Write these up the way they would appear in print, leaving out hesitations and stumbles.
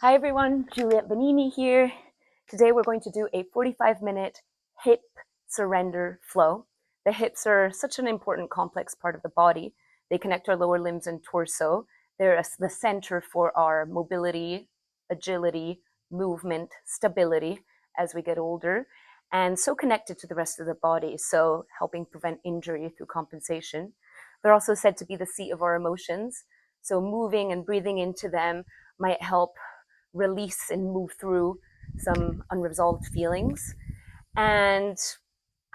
Hi everyone, Juliet Benini here. Today we're going to do a 45-minute hip surrender flow. The hips are such an important complex part of the body. They connect our lower limbs and torso. They're the center for our mobility, agility, movement, stability as we get older, and so connected to the rest of the body, so helping prevent injury through compensation. They're also said to be the seat of our emotions, so moving and breathing into them might help release and move through some unresolved feelings. And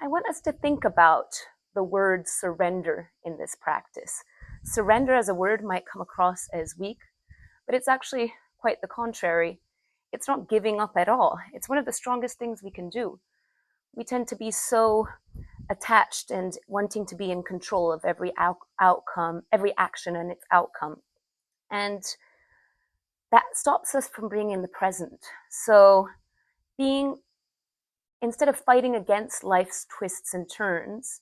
I want us to think about the word surrender in this practice. Surrender as a word might come across as weak, but it's actually quite the contrary. It's not giving up at all. It's one of the strongest things we can do. We tend to be so attached and wanting to be in control of every outcome, every action and its outcome. And that stops us from being in the present. So instead of fighting against life's twists and turns,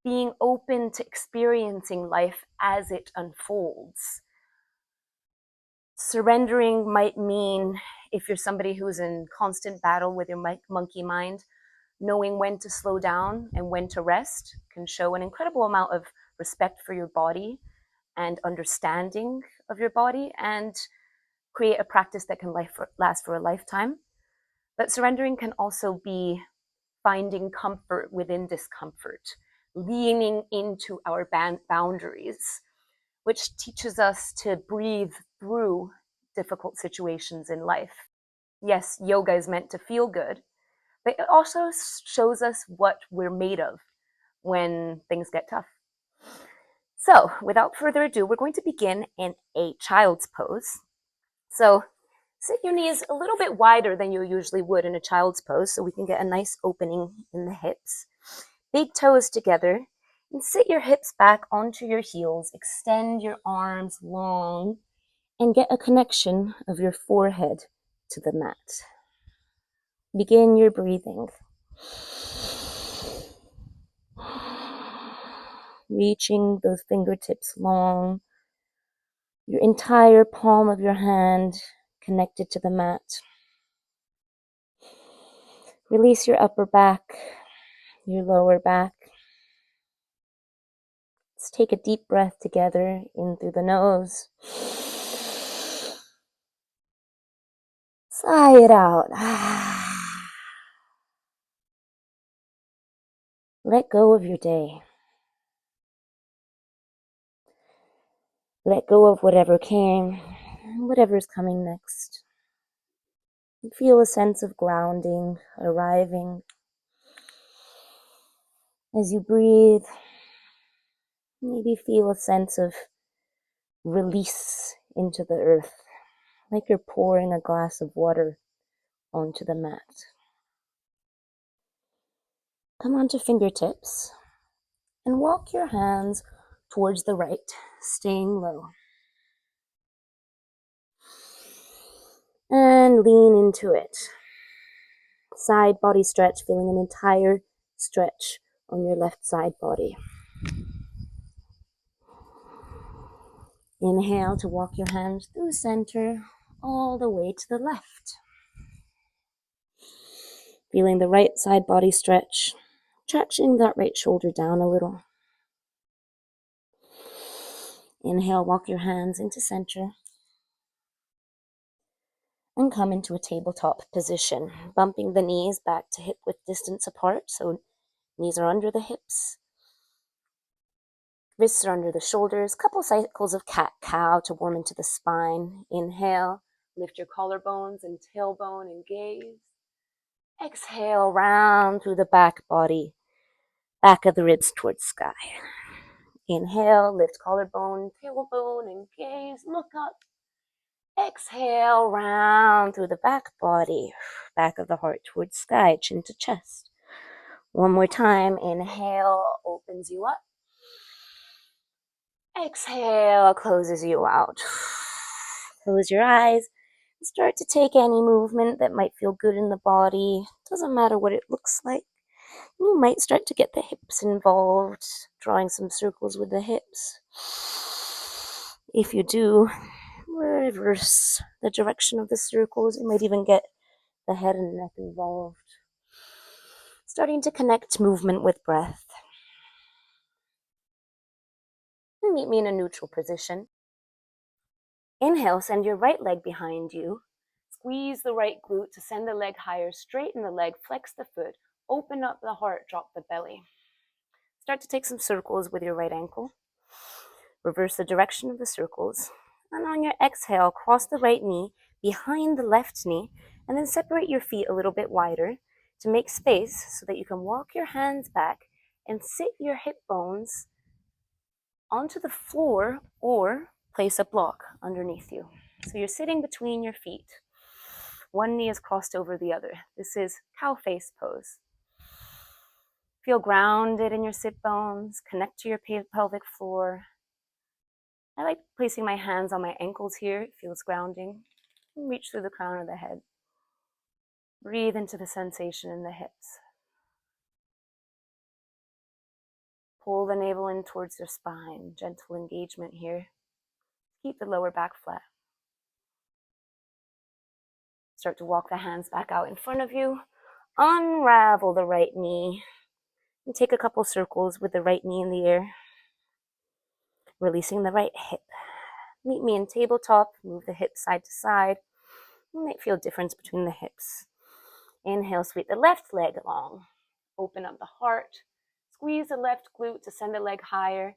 being open to experiencing life as it unfolds. Surrendering might mean, if you're somebody who's in constant battle with your monkey mind, knowing when to slow down and when to rest can show an incredible amount of respect for your body and understanding of your body, and create a practice that can last for a lifetime. But surrendering can also be finding comfort within discomfort, leaning into our boundaries, which teaches us to breathe through difficult situations in life. Yes, yoga is meant to feel good, but it also shows us what we're made of when things get tough. So, without further ado, we're going to begin in a child's pose. So, sit your knees a little bit wider than you usually would in a child's pose so we can get a nice opening in the hips. Big toes together, and sit your hips back onto your heels. Extend your arms long and get a connection of your forehead to the mat. Begin your breathing. Reaching those fingertips long, your entire palm of your hand connected to the mat. Release your upper back, your lower back. Let's take a deep breath together in through the nose. Sigh it out. Let go of your day. Let go of whatever came, whatever's coming next. Feel a sense of grounding arriving. As you breathe, maybe feel a sense of release into the earth, like you're pouring a glass of water onto the mat. Come onto fingertips and walk your hands towards the right, staying low. And lean into it. Side body stretch, feeling an entire stretch on your left side body. Inhale to walk your hands through center all the way to the left. Feeling the right side body stretch, stretching that right shoulder down a little. Inhale, walk your hands into center and come into a tabletop position, bumping the knees back to hip width distance apart, so knees are under the hips. Wrists are under the shoulders. Couple cycles of cat-cow to warm into the spine. Inhale, lift your collarbones and tailbone and gaze. Exhale, round through the back body, back of the ribs towards sky. Inhale, lift collarbone, tailbone, and gaze. Look up. Exhale, round through the back body, back of the heart towards sky, chin to chest. One more time. Inhale, opens you up. Exhale, closes you out. Close your eyes. Start to take any movement that might feel good in the body. Doesn't matter what it looks like. You might start to get the hips involved, drawing some circles with the hips. If you do, Reverse the direction of the circles. You might even get the head and neck involved. Starting to connect movement with breath. And meet me in a neutral position. Inhale, send your right leg behind you. Squeeze the right glute to send the leg higher. Straighten the leg, flex the foot. Open up the heart, drop the belly. Start to take some circles with your right ankle. Reverse the direction of the circles. And on your exhale, cross the right knee behind the left knee, and then separate your feet a little bit wider to make space so that you can walk your hands back and sit your hip bones onto the floor or place a block underneath you. So you're sitting between your feet. One knee is crossed over the other. This is cow face pose. Feel grounded in your sit bones. Connect to your pelvic floor. I like placing my hands on my ankles here. It feels grounding. Reach through the crown of the head. Breathe into the sensation in the hips. Pull the navel in towards your spine. Gentle engagement here. Keep the lower back flat. Start to walk the hands back out in front of you. Unravel the right knee. And take a couple circles with the right knee in the air. Releasing the right hip. Meet me in tabletop. Move the hips side to side. You might feel a difference between the hips. Inhale, sweep the left leg long. Open up the heart. Squeeze the left glute to send the leg higher.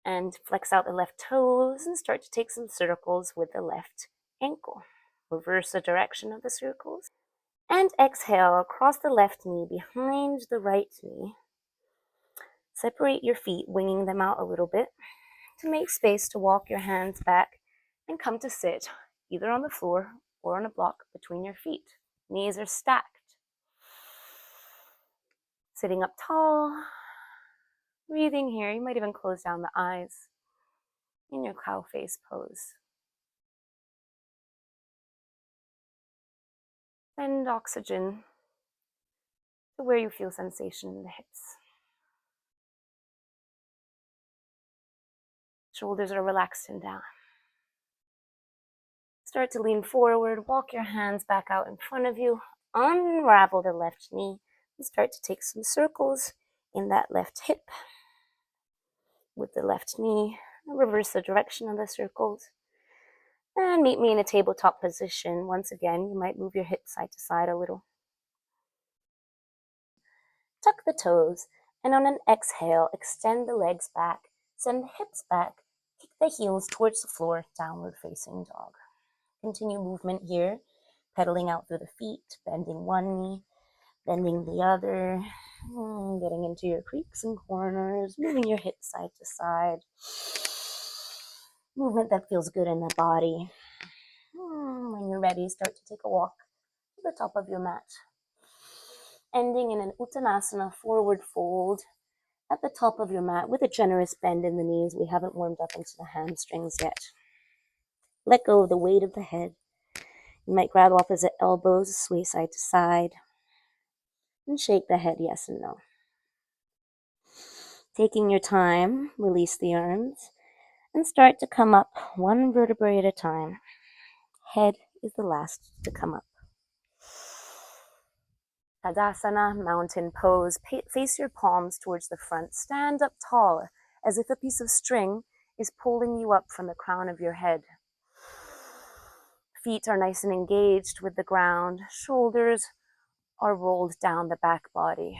And flex out the left toes and start to take some circles with the left ankle. Reverse the direction of the circles. And exhale, cross the left knee behind the right knee. Separate your feet, winging them out a little bit to make space to walk your hands back and come to sit either on the floor or on a block between your feet. Knees are stacked. Sitting up tall. Breathing here. You might even close down the eyes in your cow face pose. Send oxygen to where you feel sensation in the hips. Shoulders are relaxed and down. Start to lean forward, walk your hands back out in front of you, unravel the left knee, and start to take some circles in that left hip with the left knee. Reverse the direction of the circles. And meet me in a tabletop position. Once again, you might move your hips side to side a little. Tuck the toes, and on an exhale, extend the legs back, send the hips back, kick the heels towards the floor, downward facing dog. Continue movement here, pedaling out through the feet, bending one knee, bending the other, getting into your creaks and corners, moving your hips side to side. Movement that feels good in the body. When you're ready, start to take a walk to the top of your mat. Ending in an Uttanasana forward fold at the top of your mat with a generous bend in the knees. We haven't warmed up into the hamstrings yet. Let go of the weight of the head. You might grab opposite elbows, sway side to side, and shake the head yes and no. Taking your time, release the arms, and start to come up one vertebrae at a time. Head is the last to come up. Tadasana, mountain pose. Face your palms towards the front. Stand up tall, as if a piece of string is pulling you up from the crown of your head. Feet are nice and engaged with the ground. Shoulders are rolled down the back body.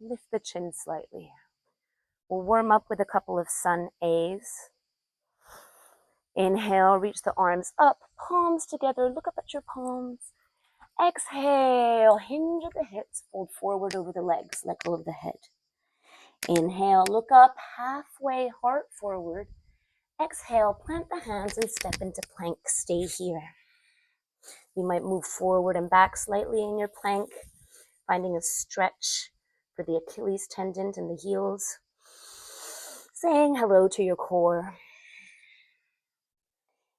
Lift the chin slightly. We'll warm up with a couple of sun A's. Inhale, reach the arms up, palms together. Look up at your palms. Exhale, hinge at the hips, fold forward over the legs, let go of the head. Inhale, look up, halfway, heart forward. Exhale, plant the hands and step into plank. Stay here. You might move forward and back slightly in your plank, finding a stretch for the Achilles tendon and the heels. Saying hello to your core.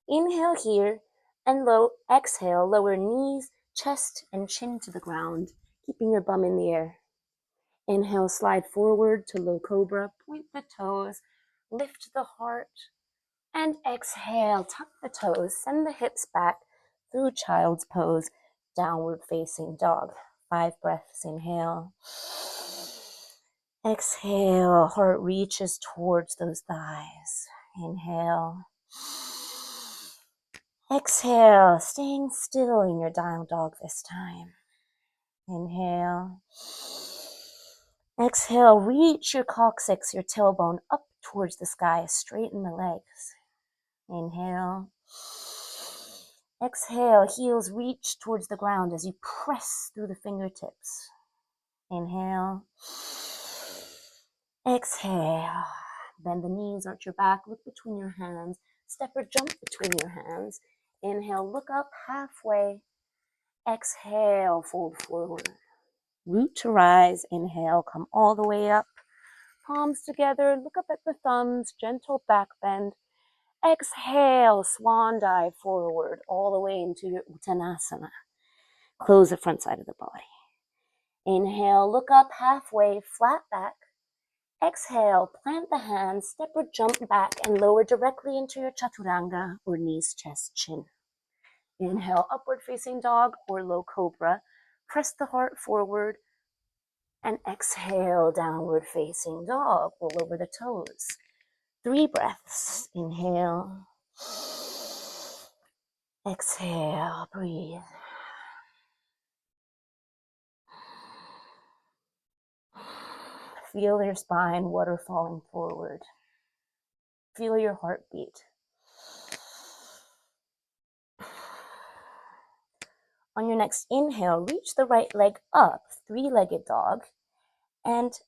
Inhale here and exhale, lower knees, chest, and chin to the ground, keeping your bum in the air. Inhale, slide forward to low cobra, point the toes, lift the heart, And exhale, tuck the toes, send the hips back through child's pose, downward facing dog. 5 breaths, inhale. Exhale, heart reaches towards those thighs. Inhale. Exhale, staying still in your down dog this time. Inhale. Exhale, reach your coccyx, your tailbone up towards the sky, straighten the legs. Inhale. Exhale, heels reach towards the ground as you press through the fingertips. Inhale. Exhale. Bend the knees, arch your back, look between your hands. Step or jump between your hands. Inhale, look up halfway. Exhale, fold forward. Root to rise. Inhale, come all the way up. Palms together, look up at the thumbs, gentle back bend. Exhale, swan dive forward, all the way into your Uttanasana. Close the front side of the body. Inhale, look up halfway, flat back. Exhale, plant the hands, step or jump back and lower directly into your Chaturanga or knees, chest, chin. Inhale, upward facing dog or low cobra. Press the heart forward and exhale, downward facing dog, roll over the toes. 3 breaths. Inhale. Exhale, breathe. Feel your spine, water falling forward. Feel your heartbeat. On your next inhale, reach the right leg up, 3-legged dog, and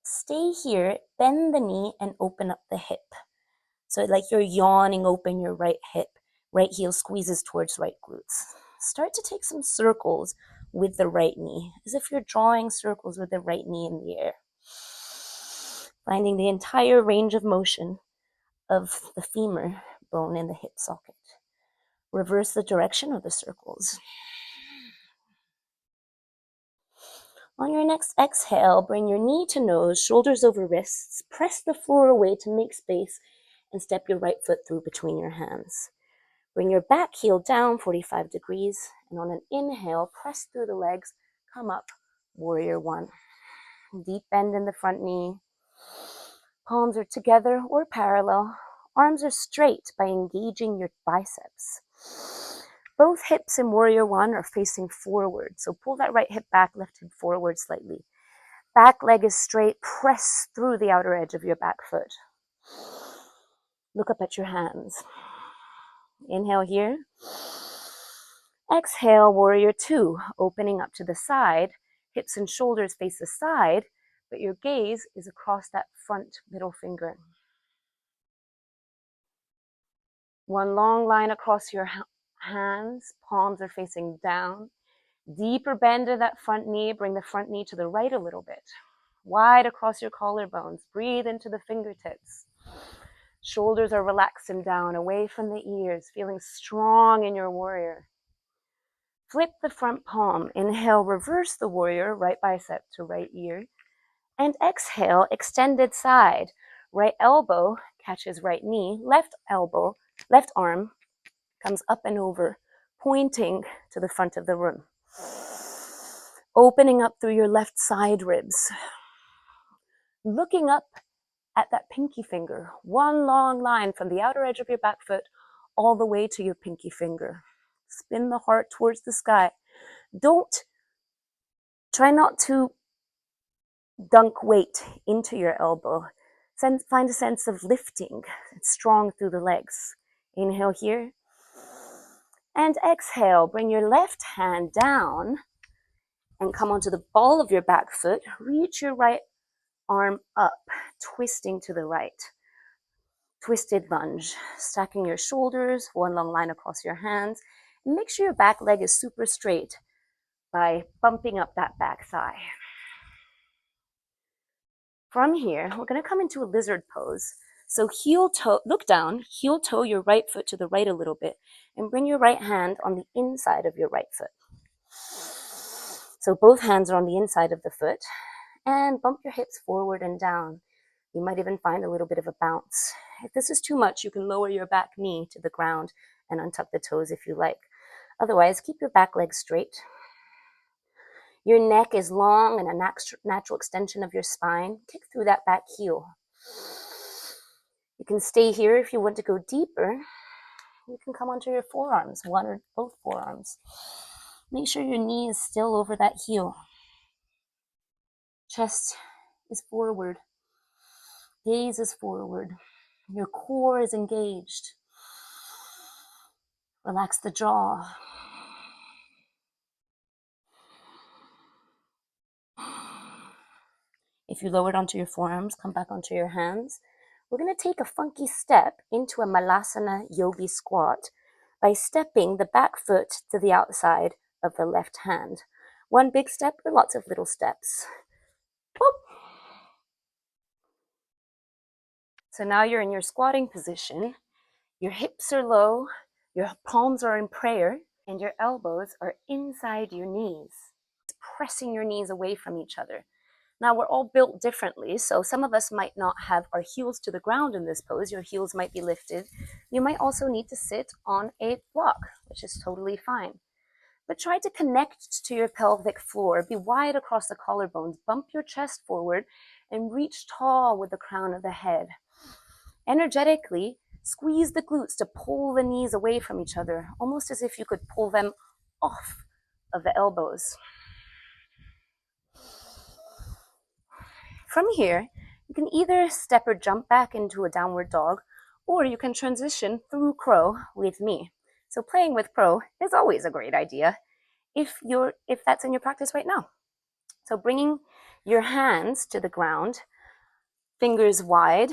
stay here, bend the knee and open up the hip. So like you're yawning open your right hip, right heel squeezes towards right glutes. Start to take some circles with the right knee, as if you're drawing circles with the right knee in the air. Finding the entire range of motion of the femur bone in the hip socket. Reverse the direction of the circles. On your next exhale, bring your knee to nose, shoulders over wrists, press the floor away to make space, and step your right foot through between your hands. Bring your back heel down 45 degrees, and on an inhale, press through the legs, come up, warrior one. Deep bend in the front knee. Palms are together or parallel. Arms are straight by engaging your biceps. Both hips in warrior one are facing forward, so pull that right hip back, left hip forward slightly. Back leg is straight, press through the outer edge of your back foot. Look up at your hands. Inhale here. Exhale, warrior two, opening up to the side. Hips and shoulders face the side, but your gaze is across that front middle finger. One long line across your hands, palms are facing down. Deeper bend of that front knee, bring the front knee to the right a little bit. Wide across your collarbones, breathe into the fingertips. Shoulders are relaxed and down, away from the ears, feeling strong in your warrior. Flip the front palm, inhale, reverse the warrior, right bicep to right ear. And exhale, extended side. Right elbow catches right knee, left arm comes up and over, pointing to the front of the room. Opening up through your left side ribs. Looking up at that pinky finger, one long line from the outer edge of your back foot all the way to your pinky finger. Spin the heart towards the sky. Try not to dunk weight into your elbow. Find a sense of lifting, strong through the legs. Inhale here. And exhale, bring your left hand down and come onto the ball of your back foot. Reach your right arm up, twisting to the right. Twisted lunge, stacking your shoulders, one long line across your hands. And make sure your back leg is super straight by bumping up that back thigh. From here, we're going to come into a lizard pose. So heel toe, look down, heel toe your right foot to the right a little bit, and bring your right hand on the inside of your right foot. So both hands are on the inside of the foot, and bump your hips forward and down. You might even find a little bit of a bounce. If this is too much, you can lower your back knee to the ground and untuck the toes if you like. Otherwise, keep your back leg straight. Your neck is long and a natural extension of your spine. Kick through that back heel. You can stay here if you want to go deeper. You can come onto your forearms, one or both forearms. Make sure your knee is still over that heel. Chest is forward. Gaze is forward. Your core is engaged. Relax the jaw. If you lowered onto your forearms, come back onto your hands. We're going to take a funky step into a Malasana Yogi squat by stepping the back foot to the outside of the left hand. One big step or lots of little steps. Whoop. So now you're in your squatting position. Your hips are low, your palms are in prayer, and your elbows are inside your knees, pressing your knees away from each other. Now, we're all built differently, so some of us might not have our heels to the ground in this pose. Your heels might be lifted. You might also need to sit on a block, which is totally fine. But try to connect to your pelvic floor. Be wide across the collarbones. Bump your chest forward and reach tall with the crown of the head. Energetically, squeeze the glutes to pull the knees away from each other, almost as if you could pull them off of the elbows. From here, you can either step or jump back into a downward dog, or you can transition through crow with me. So playing with crow is always a great idea if that's in your practice right now. So bringing your hands to the ground, fingers wide,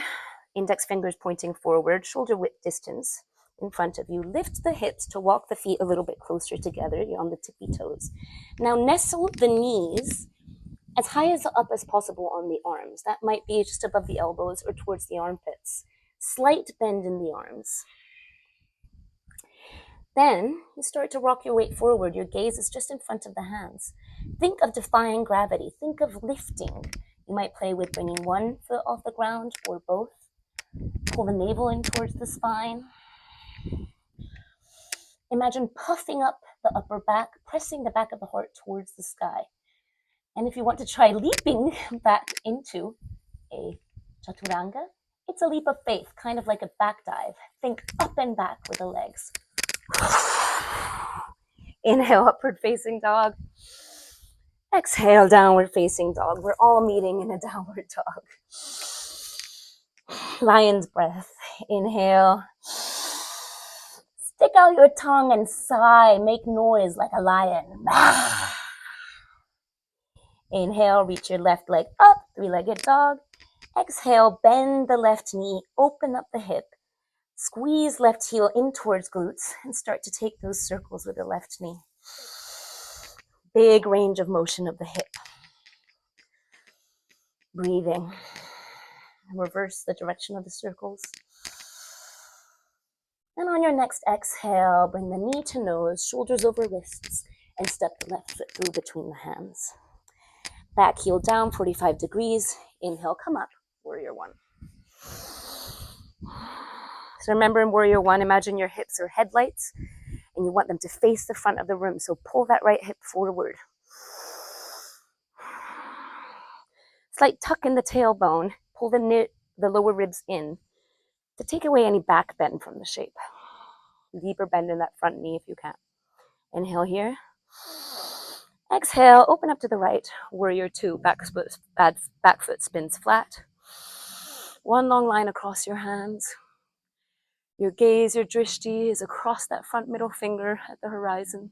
index fingers pointing forward, shoulder width distance in front of you. Lift the hips to walk the feet a little bit closer together. You're on the tippy toes. Now nestle the knees as high up as possible on the arms. That might be just above the elbows or towards the armpits. Slight bend in the arms. Then you start to rock your weight forward. Your gaze is just in front of the hands. Think of defying gravity. Think of lifting. You might play with bringing one foot off the ground or both. Pull the navel in towards the spine. Imagine puffing up the upper back, pressing the back of the heart towards the sky. And if you want to try leaping back into a chaturanga, it's a leap of faith, kind of like a back dive. Think up and back with the legs. Inhale, upward facing dog. Exhale, downward facing dog. We're all meeting in a downward dog. Lion's breath. Inhale. Stick out your tongue and sigh. Make noise like a lion. Inhale, reach your left leg up, three-legged dog. Exhale, bend the left knee, open up the hip. Squeeze left heel in towards glutes and start to take those circles with the left knee. Big range of motion of the hip. Breathing. Reverse the direction of the circles. And on your next exhale, bring the knee to nose, shoulders over wrists, and step the left foot through between the hands. Back heel down, 45 degrees. Inhale, come up, warrior one. So remember in warrior one, imagine your hips are headlights and you want them to face the front of the room. So pull that right hip forward. Slight tuck in the tailbone. Pull the lower ribs in to take away any back bend from the shape. Deeper bend in that front knee if you can. Inhale here. Exhale, open up to the right. Warrior two, back foot spins flat. One long line across your hands. Your gaze, your drishti is across that front middle finger at the horizon.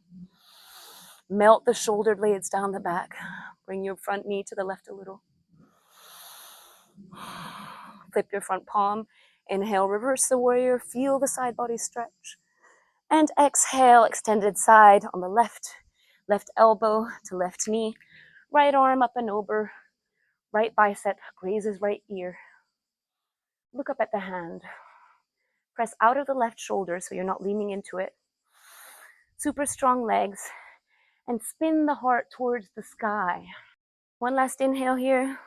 Melt the shoulder blades down the back. Bring your front knee to the left a little. Flip your front palm. Inhale, reverse the warrior. Feel the side body stretch. And exhale, extended side on the left. Left elbow to left knee. Right arm up and over. Right bicep grazes right ear. Look up at the hand. Press out of the left shoulder so you're not leaning into it. Super strong legs. And spin the heart towards the sky. One last inhale here.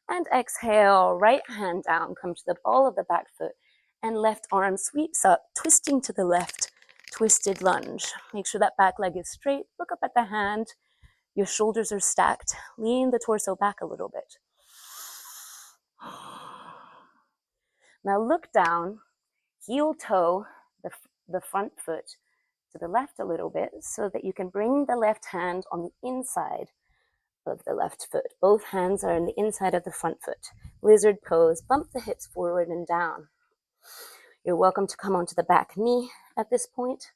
And exhale, right hand down, come to the ball of the back foot, and left arm sweeps up, twisting to the left, twisted lunge. Make sure that back leg is straight. Look up at the hand. Your shoulders are stacked. Lean the torso back a little bit. Now look down, heel toe the front foot to the left a little bit so that you can bring the left hand on the inside of the left foot. Both hands are on the inside of the front foot. Lizard pose, bump the hips forward and down. You're welcome to come onto the back knee at this point,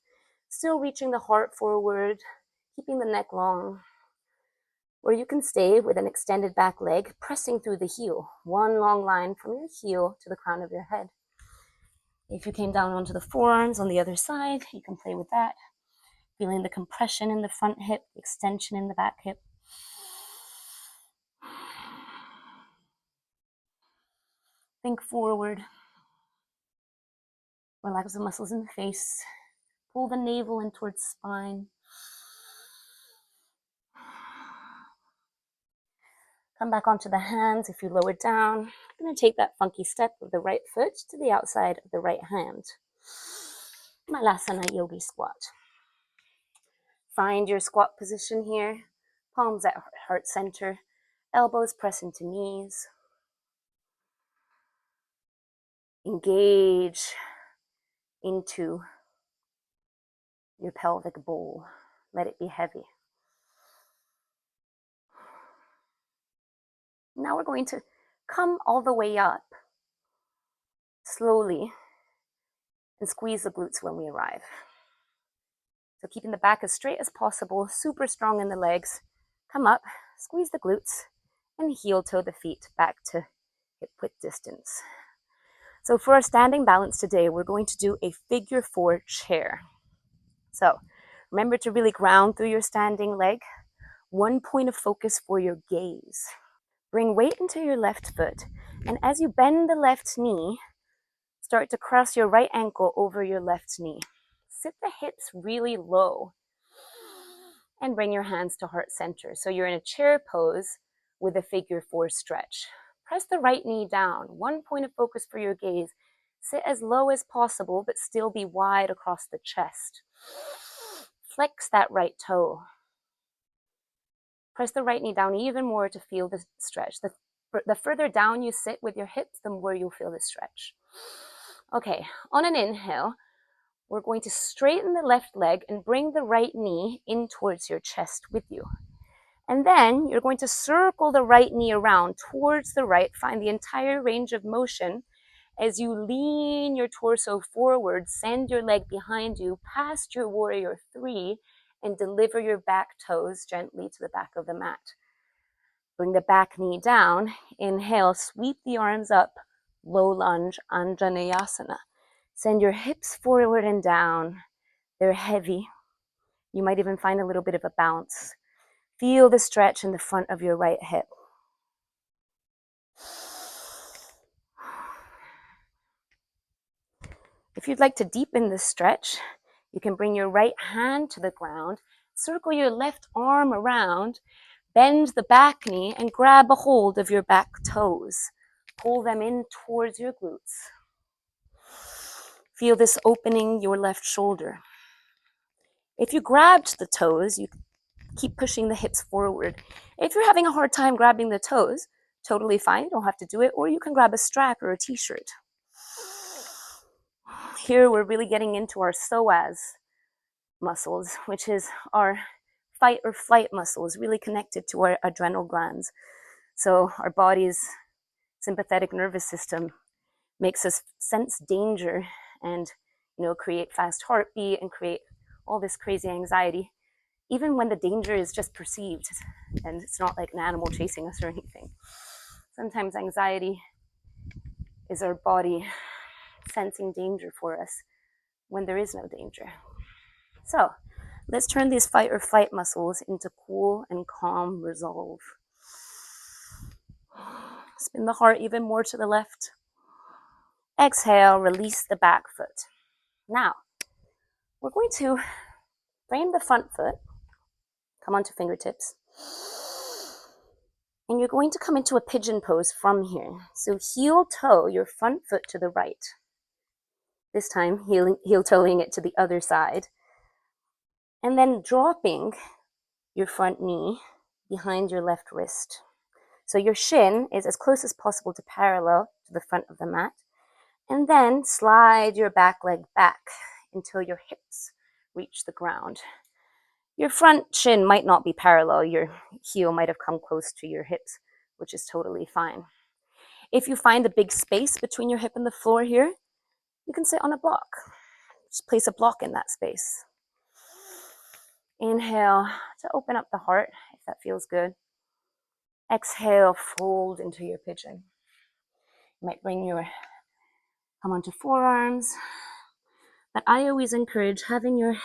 still reaching the heart forward, keeping the neck long. Or you can stay with an extended back leg, pressing through the heel, one long line from your heel to the crown of your head. If you came down onto the forearms on the other side, you can play with that, feeling the compression in the front hip, extension in the back hip. Think forward. Relax the muscles in the face. Pull the navel in towards spine. Come back onto the hands if you lower down. I'm going to take that funky step of the right foot to the outside of the right hand. Malasana Yogi Squat. Find your squat position here. Palms at heart center. Elbows press into knees. Engage into your pelvic bowl. Let it be heavy. Now we're going to come all the way up slowly and squeeze the glutes when we arrive. So keeping the back as straight as possible, super strong in the legs. Come up, squeeze the glutes, and heel toe the feet back to hip width distance. So for our standing balance today, we're going to do a figure 4 chair. So remember to really ground through your standing leg. One point of focus for your gaze. Bring weight into your left foot, and as you bend the left knee, start to cross your right ankle over your left knee. Sit the hips really low and bring your hands to heart center. So you're in a chair pose with a figure 4 stretch. Press the right knee down. One point of focus for your gaze. Sit as low as possible, but still be wide across the chest. Flex that right toe. Press the right knee down even more to feel the stretch. The further down you sit with your hips, the more you'll feel the stretch. Okay, on an inhale, we're going to straighten the left leg and bring the right knee in towards your chest with you. And then you're going to circle the right knee around towards the right. Find the entire range of motion as you lean your torso forward, send your leg behind you past your warrior 3 and deliver your back toes gently to the back of the mat. Bring the back knee down. Inhale, sweep the arms up. Low lunge, Anjaneyasana. Send your hips forward and down. They're heavy. You might even find a little bit of a bounce. Feel the stretch in the front of your right hip. If you'd like to deepen this stretch, you can bring your right hand to the ground, circle your left arm around, bend the back knee, and grab a hold of your back toes. Pull them in towards your glutes. Feel this opening your left shoulder. If you grabbed the toes, you keep pushing the hips forward. If you're having a hard time grabbing the toes, totally fine, you don't have to do it, or you can grab a strap or a t-shirt. Here we're really getting into our psoas muscles, which is our fight or flight muscles, really connected to our adrenal glands. So our body's sympathetic nervous system makes us sense danger and, create fast heartbeat and create all this crazy anxiety, even when the danger is just perceived and it's not like an animal chasing us or anything. Sometimes anxiety is our body sensing danger for us when there is no danger. So let's turn these fight or flight muscles into cool and calm resolve. Spin the heart even more to the left. Exhale, release the back foot. Now, we're going to frame the front foot. Come onto fingertips. And you're going to come into a pigeon pose from here. So heel toe your front foot to the right. This time heel toeing it to the other side. And then dropping your front knee behind your left wrist. So your shin is as close as possible to parallel to the front of the mat. And then slide your back leg back until your hips reach the ground. Your front shin might not be parallel. Your heel might have come close to your hips, which is totally fine. If you find a big space between your hip and the floor here, you can sit on a block. Just place a block in that space. Inhale to open up the heart, if that feels good. Exhale, fold into your pigeon. You might come onto forearms. But I always encourage having your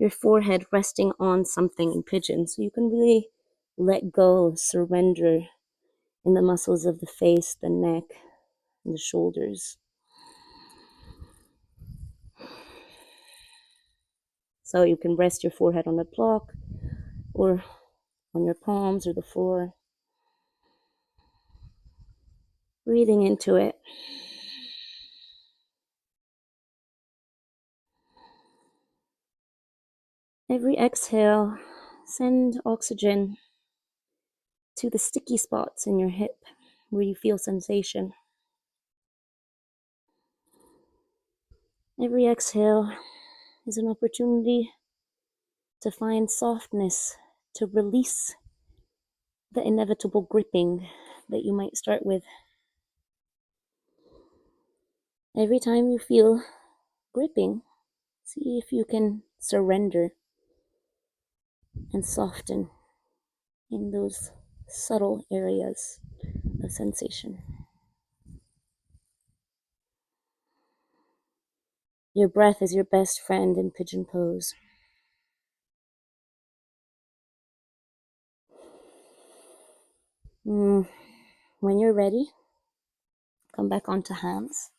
forehead resting on something in pigeon, so you can really let go, surrender in the muscles of the face, the neck, and the shoulders. So you can rest your forehead on a block or on your palms or the floor. Breathing into it. Every exhale, send oxygen to the sticky spots in your hip where you feel sensation. Every exhale is an opportunity to find softness, to release the inevitable gripping that you might start with. Every time you feel gripping, see if you can surrender and soften in those subtle areas of sensation. Your breath is your best friend in pigeon pose. When you're ready, come back onto hands.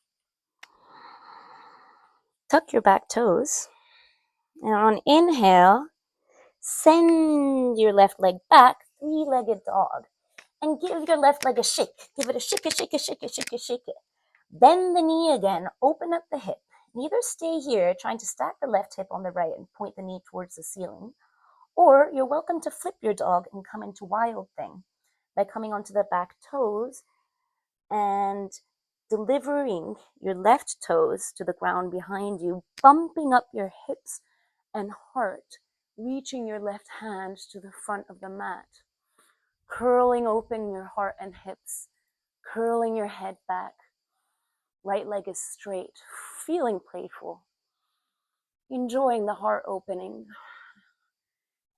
Tuck your back toes. And on inhale, send your left leg back, three-legged dog. And give your left leg a shake. Give it a shake, shake, shake, shake, shake it. Bend the knee again, open up the hip. Either stay here, trying to stack the left hip on the right and point the knee towards the ceiling, or you're welcome to flip your dog and come into wild thing by coming onto the back toes and delivering your left toes to the ground behind you, bumping up your hips and heart, reaching your left hand to the front of the mat, curling open your heart and hips, curling your head back. Right leg is straight, feeling playful, enjoying the heart opening.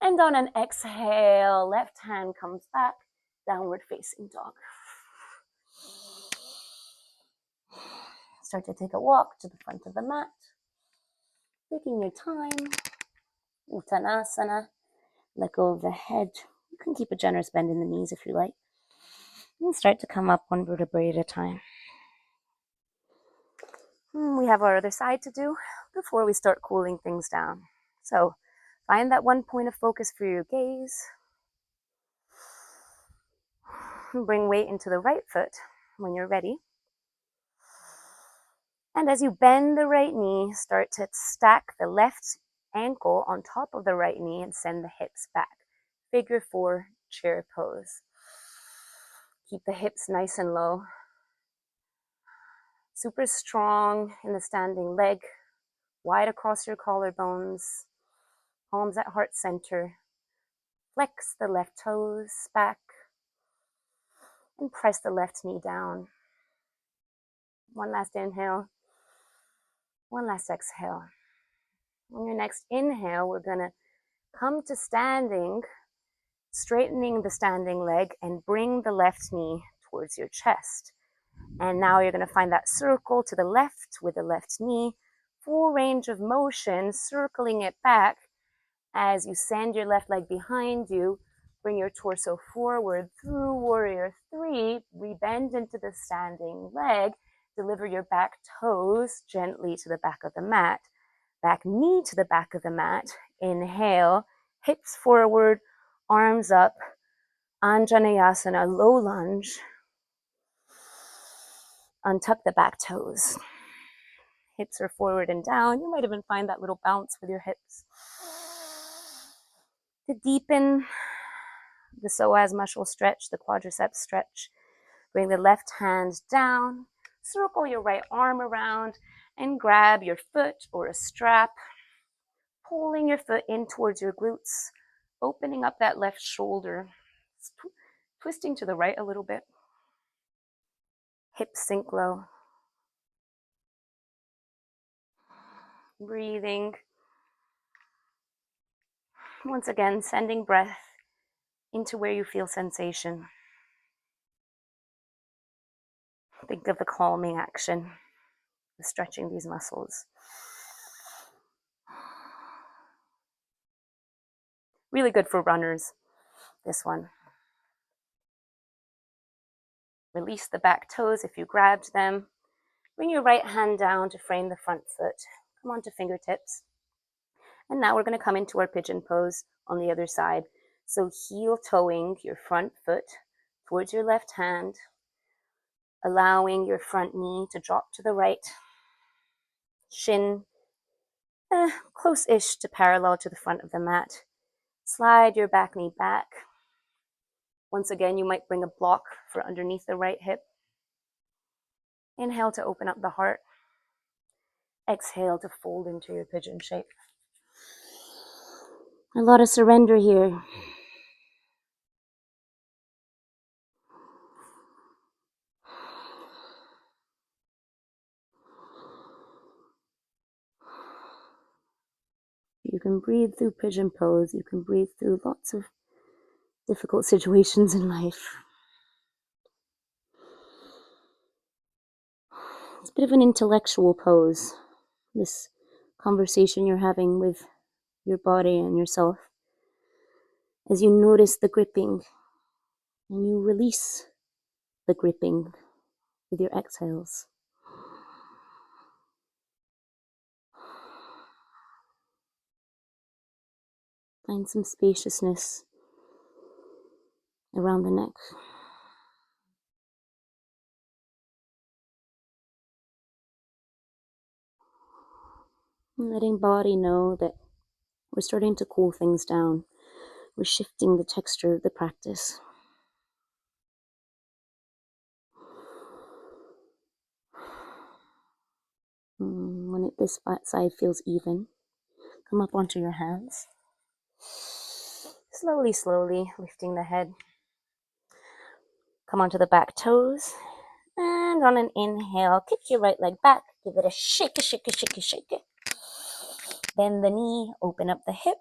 And on an exhale, left hand comes back, downward facing dog. Start to take a walk to the front of the mat, taking your time. Uttanasana, let go of the head. You can keep a generous bend in the knees if you like. And start to come up one vertebrae at a time. We have our other side to do before we start cooling things down. So find that one point of focus for your gaze. Bring weight into the right foot when you're ready. And as you bend the right knee, start to stack the left ankle on top of the right knee and send the hips back. Figure 4 chair pose. Keep the hips nice and low. Super strong in the standing leg, wide across your collarbones, palms at heart center. Flex the left toes back and press the left knee down. One last inhale. One last exhale. On your next inhale, we're going to come to standing, straightening the standing leg and bring the left knee towards your chest. And now you're going to find that circle to the left with the left knee, full range of motion, circling it back as you send your left leg behind you, bring your torso forward through warrior 3, rebend into the standing leg, deliver your back toes gently to the back of the mat, back knee to the back of the mat, inhale, hips forward, arms up, Anjaneyasana, low lunge. Untuck the back toes. Hips are forward and down. You might even find that little bounce with your hips. To deepen the psoas muscle stretch, the quadriceps stretch, bring the left hand down, circle your right arm around, and grab your foot or a strap, pulling your foot in towards your glutes, opening up that left shoulder, twisting to the right a little bit. Hips sink low. Breathing. Once again, sending breath into where you feel sensation. Think of the calming action, the stretching these muscles. Really good for runners, this one. Release the back toes if you grabbed them. Bring your right hand down to frame the front foot. Come onto fingertips. And now we're going to come into our pigeon pose on the other side. So heel toeing your front foot towards your left hand, allowing your front knee to drop to the right. Shin close-ish to parallel to the front of the mat. Slide your back knee back. Once again, you might bring a block for underneath the right hip. Inhale to open up the heart. Exhale to fold into your pigeon shape. A lot of surrender here. You can breathe through pigeon pose. You can breathe through lots of difficult situations in life. It's a bit of an intellectual pose, this conversation you're having with your body and yourself. As you notice the gripping and you release the gripping with your exhales. Find some spaciousness around the neck. And letting body know that we're starting to cool things down. We're shifting the texture of the practice. When this side feels even, come up onto your hands. Slowly, slowly lifting the head. Come onto the back toes. And on an inhale, kick your right leg back. Give it a shake, shake, shake, shake. Bend the knee, open up the hip.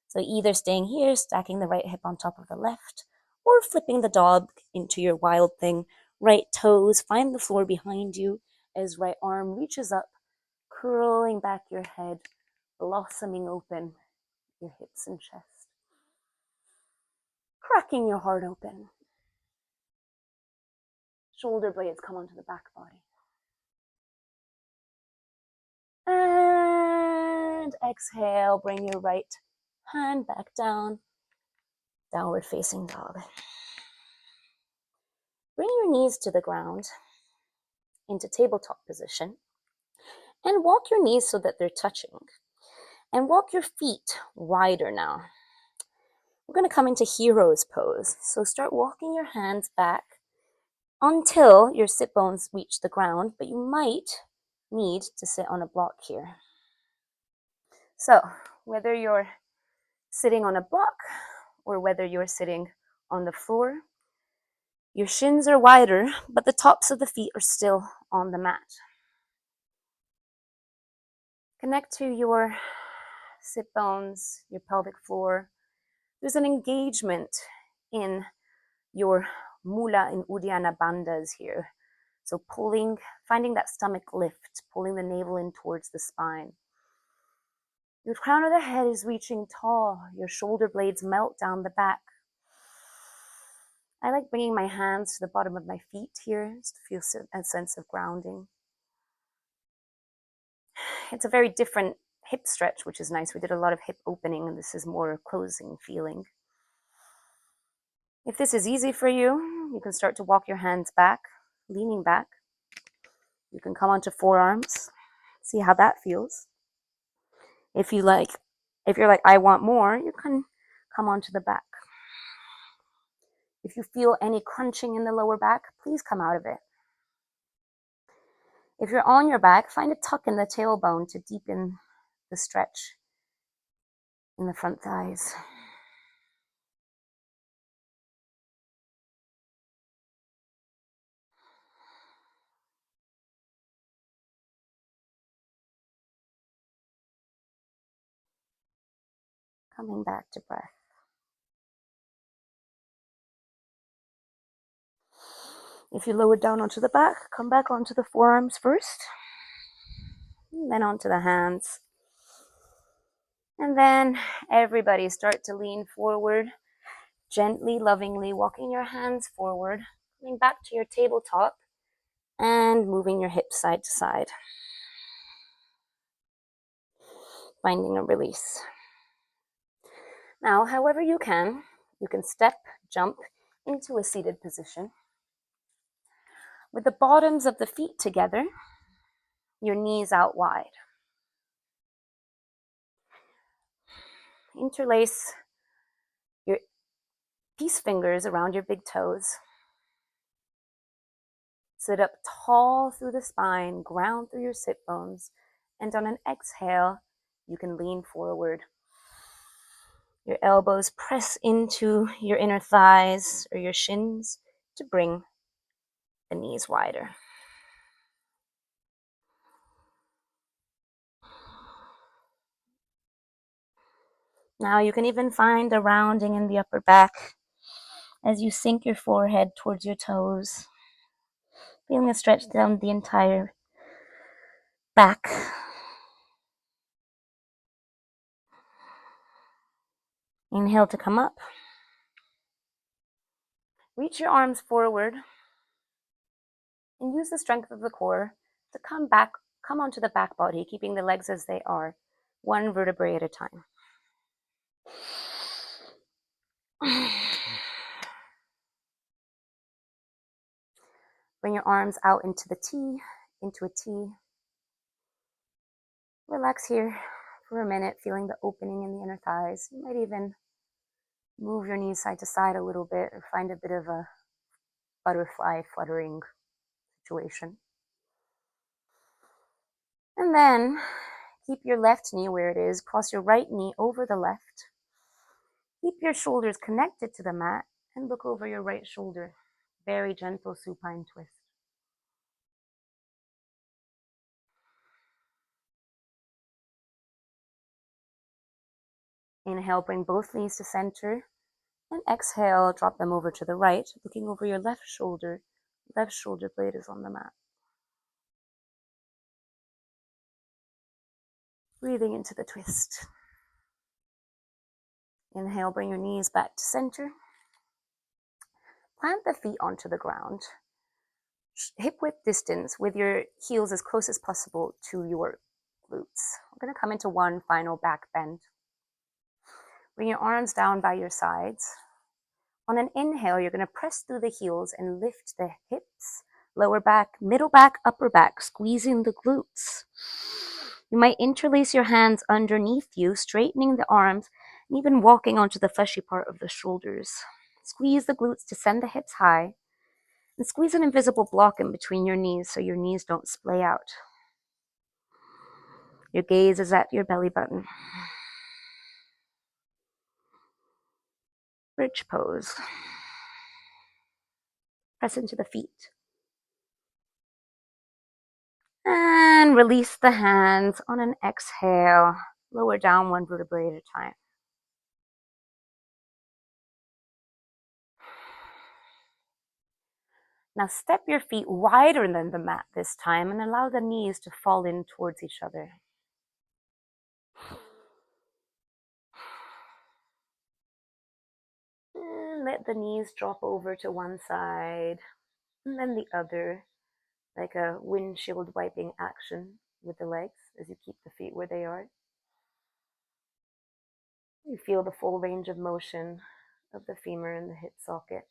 So either staying here, stacking the right hip on top of the left, or flipping the dog into your wild thing. Right toes, find the floor behind you as right arm reaches up, curling back your head, blossoming open your hips and chest. Cracking your heart open. Shoulder blades come onto the back body. And exhale, bring your right hand back down. Downward facing dog. Bring your knees to the ground into tabletop position and walk your knees so that they're touching. And walk your feet wider now. We're going to come into hero's pose. So start walking your hands back until your sit bones reach the ground, but you might need to sit on a block here. So whether you're sitting on a block or whether you're sitting on the floor, your shins are wider, but the tops of the feet are still on the mat. Connect to your sit bones, your pelvic floor. There's an engagement in your mula and uddiyana bandhas here. So finding that stomach lift, pulling the navel in towards the spine. Your crown of the head is reaching tall. Your shoulder blades melt down the back. I like bringing my hands to the bottom of my feet here just to feel a sense of grounding. It's a very different hip stretch, which is nice. We did a lot of hip opening, and this is more closing feeling. If this is easy for you, you can start to walk your hands back, leaning back. You can come onto forearms, see how that feels. If you're like, I want more, you can come onto the back. If you feel any crunching in the lower back, please come out of it. If you're on your back, find a tuck in the tailbone to deepen the stretch in the front thighs. Coming back to breath. If you lower down onto the back, come back onto the forearms first, and then onto the hands. And then everybody start to lean forward, gently, lovingly walking your hands forward, coming back to your tabletop, and moving your hips side to side. Finding a release. Now, however you can step, jump into a seated position. With the bottoms of the feet together, your knees out wide. Interlace your peace fingers around your big toes. Sit up tall through the spine, ground through your sit bones, and on an exhale, you can lean forward. Your elbows press into your inner thighs or your shins to bring the knees wider. Now you can even find a rounding in the upper back as you sink your forehead towards your toes, feeling a stretch down the entire back. Inhale to come up. Reach your arms forward and use the strength of the core to come onto the back body, keeping the legs as they are, one vertebrae at a time. Bring your arms out into the T, into a T. Relax here for a minute, feeling the opening in the inner thighs. You might even move your knees side to side a little bit or find a bit of a butterfly fluttering situation. And then keep your left knee where it is. Cross your right knee over the left. Keep your shoulders connected to the mat and look over your right shoulder. Very gentle supine twist. Inhale, bring both knees to center. And exhale, drop them over to the right, looking over your left shoulder. Left shoulder blade is on the mat. Breathing into the twist. Inhale, bring your knees back to center. Plant the feet onto the ground. Hip width distance with your heels as close as possible to your glutes. We're going to come into one final back bend. Bring your arms down by your sides. On an inhale, you're going to press through the heels and lift the hips, lower back, middle back, upper back, squeezing the glutes. You might interlace your hands underneath you, straightening the arms, and even walking onto the fleshy part of the shoulders. Squeeze the glutes to send the hips high, and squeeze an invisible block in between your knees so your knees don't splay out. Your gaze is at your belly button. Bridge pose. Press into the feet. And release the hands on an exhale. Lower down one vertebrae at a time. Now step your feet wider than the mat this time and allow the knees to fall in towards each other. And let the knees drop over to one side and then the other, like a windshield wiping action with the legs as you keep the feet where they are. You feel the full range of motion of the femur and the hip socket.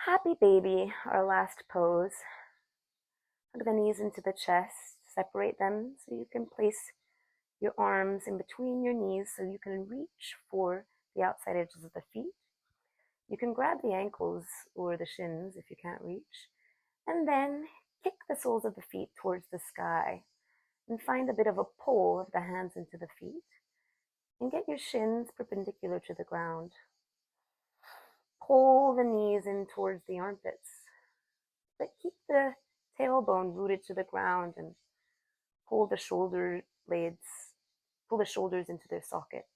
Happy baby, our last pose. Hug the knees into the chest, separate them so you can place your arms in between your knees so you can reach for the outside edges of the feet. You can grab the ankles or the shins if you can't reach, and then kick the soles of the feet towards the sky and find a bit of a pull of the hands into the feet and get your shins perpendicular to the ground. Pull the knees in towards the armpits, but keep the tailbone rooted to the ground and pull the shoulder blades, pull the shoulders into their socket.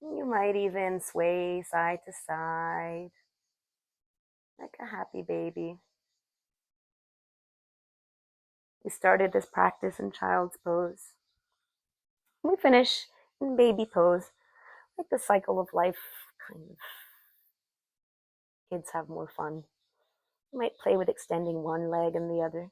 You might even sway side to side like a happy baby. We started this practice in child's pose. We finish in baby pose, like the cycle of life, kind of. Kids have more fun. You might play with extending one leg and the other.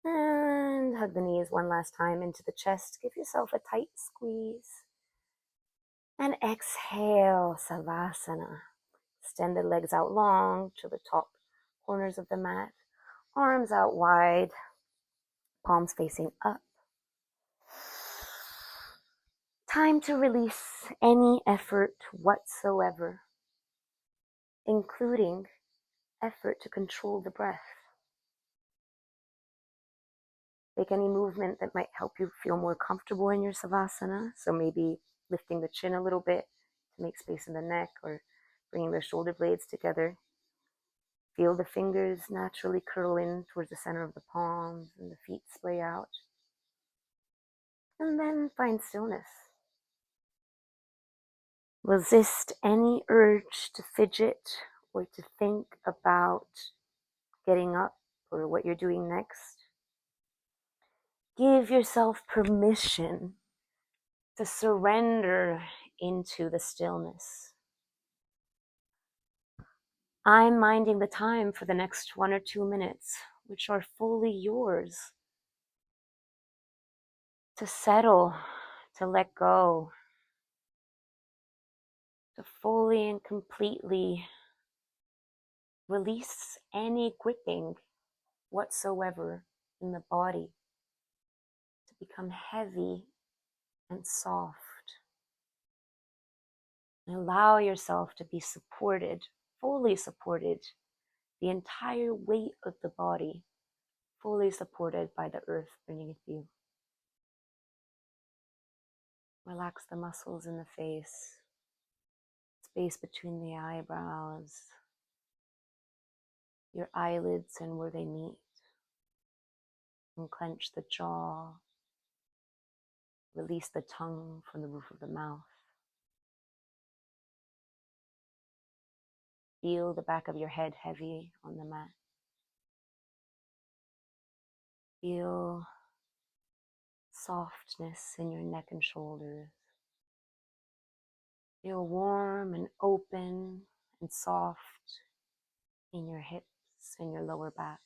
And hug the knees one last time into the chest. Give yourself a tight squeeze. And exhale, Savasana. Extend the legs out long to the top corners of the mat. Arms out wide, palms facing up. Time to release any effort whatsoever, including effort to control the breath. Make any movement that might help you feel more comfortable in your Savasana. So maybe lifting the chin a little bit to make space in the neck, or bringing the shoulder blades together. Feel the fingers naturally curl in towards the center of the palms and the feet splay out. And then find stillness. Resist any urge to fidget or to think about getting up or what you're doing next. Give yourself permission to surrender into the stillness. I'm minding the time for the next 1 or 2 minutes, which are fully yours. To settle, to let go, to fully and completely release any gripping whatsoever in the body, to become heavy and soft. And allow yourself to be supported, fully supported, the entire weight of the body, fully supported by the earth beneath you. Relax the muscles in the face, space between the eyebrows, your eyelids and where they meet. Unclench the jaw. Release the tongue from the roof of the mouth. Feel the back of your head heavy on the mat. Feel softness in your neck and shoulders. Feel warm and open and soft in your hips and your lower back.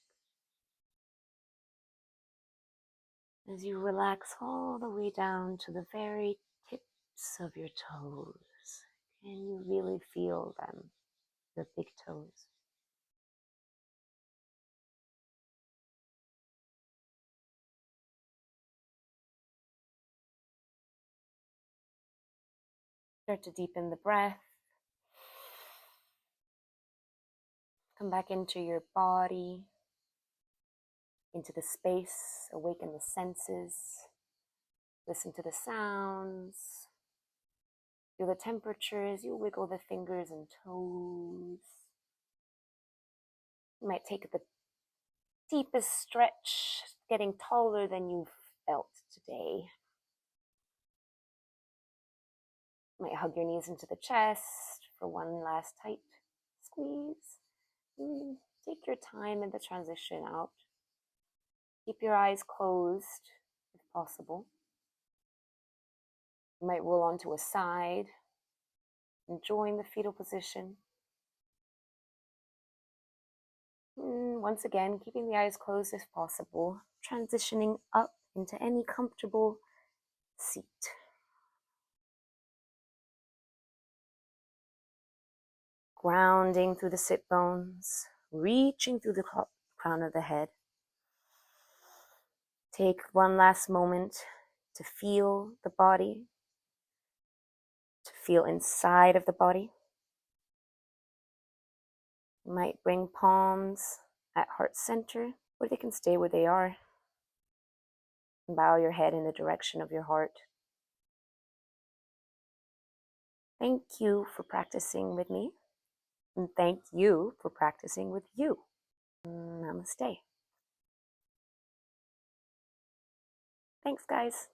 As you relax all the way down to the very tips of your toes, can you really feel them, your big toes? Start to deepen the breath. Come back into your body, into the space, awaken the senses, listen to the sounds, feel the temperature as you wiggle the fingers and toes. You might take the deepest stretch, getting taller than you've felt today. You might hug your knees into the chest for one last tight squeeze. And take your time in the transition out. Keep your eyes closed if possible. You might roll onto a side, enjoying the fetal position. once again, keeping the eyes closed if possible, transitioning up into any comfortable seat. Grounding through the sit bones, reaching through the crown of the head. Take one last moment to feel the body, to feel inside of the body. You might bring palms at heart center, or they can stay where they are. Bow your head in the direction of your heart. Thank you for practicing with me, and thank you for practicing with you. Namaste. Thanks, guys.